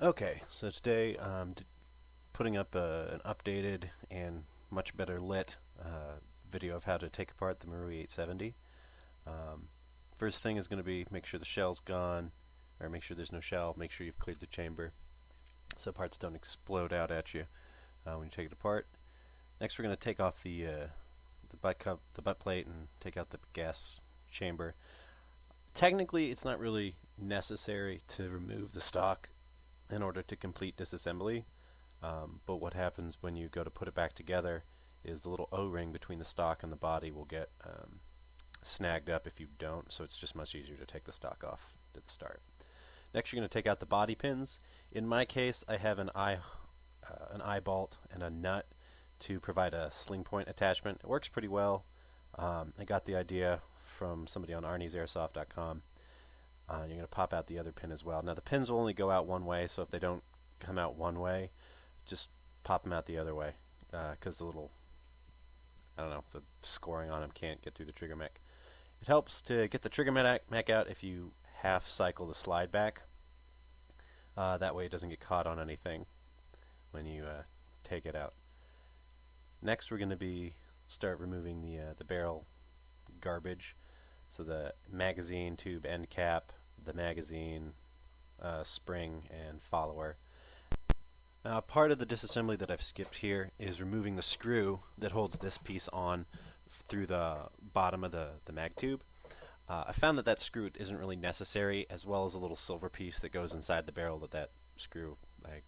Okay, so today I'm putting up an updated and much better lit video of how to take apart the Marui 870. Um, First thing is going to be make sure the shell's gone, or make sure there's no shell, make sure you've cleared the chamber so parts don't explode out at you when you take it apart. Next we're going to take off the butt plate and take out the gas chamber. Technically it's not really necessary to remove the stock in order to complete disassembly. But what happens when you go to put it back together is the little O-ring between the stock and the body will get snagged up if you don't, so it's just much easier to take the stock off at the start. Next you're going to take out the body pins. In my case I have an eye bolt and a nut to provide a sling point attachment. It works pretty well. I got the idea from somebody on arniesairsoft.com. You're going to pop out the other pin as well. Now the pins will only go out one way, so if they don't come out one way, just pop them out the other way, because the little, the scoring on them can't get through the trigger mech. It helps to get the trigger mech out if you half cycle the slide back. That way it doesn't get caught on anything when you take it out. Next we're going to start removing the barrel garbage. So the magazine tube end cap, the magazine spring and follower. Now part of the disassembly that I've skipped here is removing the screw that holds this piece on through the bottom of the mag tube. I found that screw isn't really necessary, as well as a little silver piece that goes inside the barrel that screw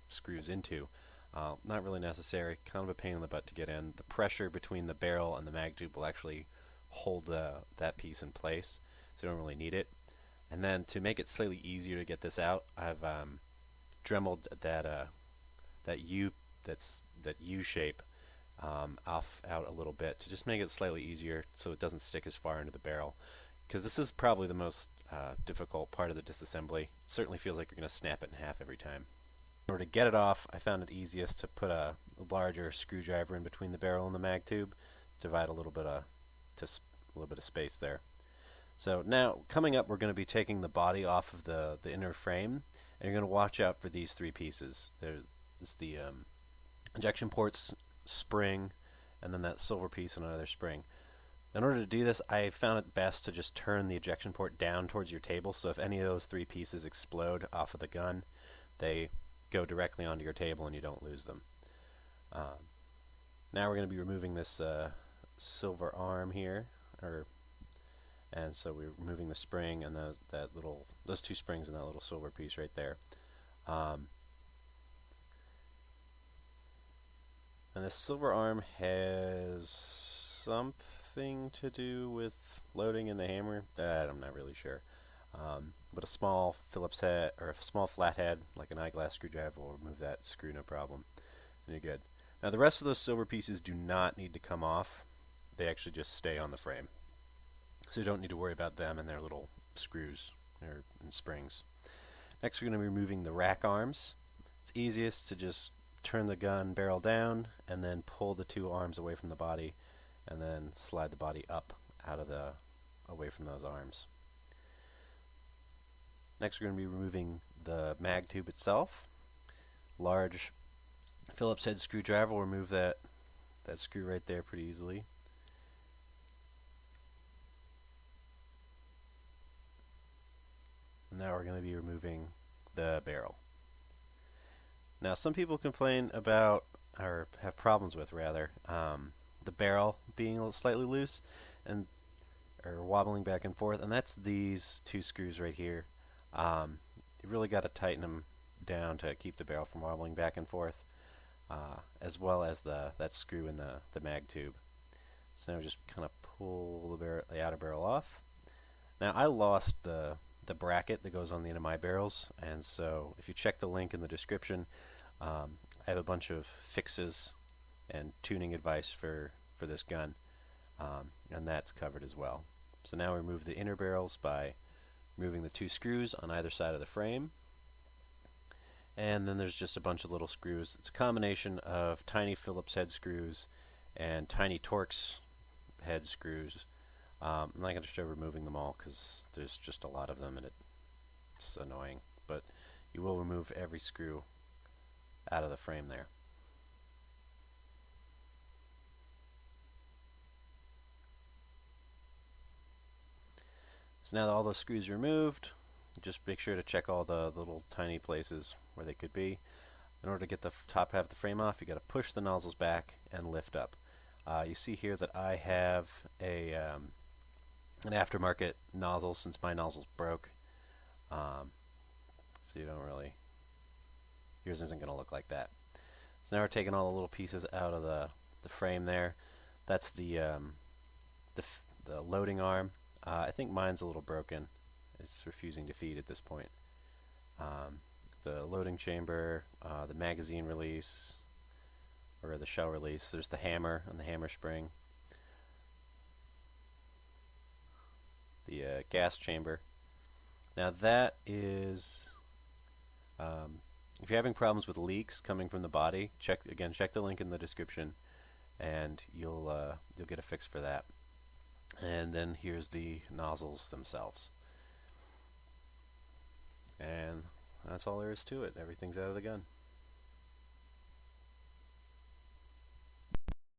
screws into. Not really necessary, kind of a pain in the butt to get in. The pressure between the barrel and the mag tube will actually hold that piece in place, so you don't really need it. And then to make it slightly easier to get this out, I've dremeled that U shape out a little bit to just make it slightly easier so it doesn't stick as far into the barrel, because this is probably the most difficult part of the disassembly. It certainly feels like you're going to snap it in half every time. In order to get it off, I found it easiest to put a larger screwdriver in between the barrel and the mag tube, divide a little bit of space there. So now coming up, we're going to be taking the body off of the inner frame, and you're going to watch out for these three pieces. There's the injection ports, spring, and then that silver piece and another spring. In order to do this, I found it best to just turn the ejection port down towards your table, so if any of those three pieces explode off of the gun, they go directly onto your table and you don't lose them. Now we're going to be removing this silver arm here, and so we're removing the spring and those two springs and that little silver piece right there. And this silver arm has something to do with loading in the hammer. I'm not really sure. But a small Phillips head or a small flathead like an eyeglass screwdriver will remove that screw no problem, and you're good. Now the rest of those silver pieces do not need to come off. They actually just stay on the frame, so you don't need to worry about them and their little screws and springs. Next we're going to be removing the rack arms. It's easiest to just turn the gun barrel down and then pull the two arms away from the body, and then slide the body up away from those arms. Next we're going to be removing the mag tube itself. Large Phillips head screwdriver will remove that screw right there pretty easily. And now we're going to be removing the barrel. Now some people complain about, or have problems with rather, the barrel being slightly loose or wobbling back and forth, and that's these two screws right here. You really got to tighten them down to keep the barrel from wobbling back and forth, as well as that screw in the mag tube. So now just kind of pull the outer barrel off. Now I lost the bracket that goes on the end of my barrels, and so if you check the link in the description, I have a bunch of fixes and tuning advice for this gun, and that's covered as well. So now we remove the inner barrels by removing the two screws on either side of the frame, and then there's just a bunch of little screws. It's a combination of tiny Phillips head screws and tiny Torx head screws. I'm not going to show removing them all because there's just a lot of them and it's annoying, but you will remove every screw out of the frame there. So now that all those screws are removed, just make sure to check all the little tiny places where they could be. In order to get the top half of the frame off, you got to push the nozzles back and lift up. You see here that I have an aftermarket nozzle since my nozzle's broke. So you don't really, yours isn't going to look like that. So now we're taking all the little pieces out of the frame there. That's the loading arm. I think mine's a little broken. It's refusing to feed at this point. The loading chamber, the magazine release, or the shell release. There's the hammer and the hammer spring. The gas chamber. Now that is, if you're having problems with leaks coming from the body, check the link in the description, and you'll get a fix for that. And then here's the nozzles themselves. And that's all there is to it. Everything's out of the gun.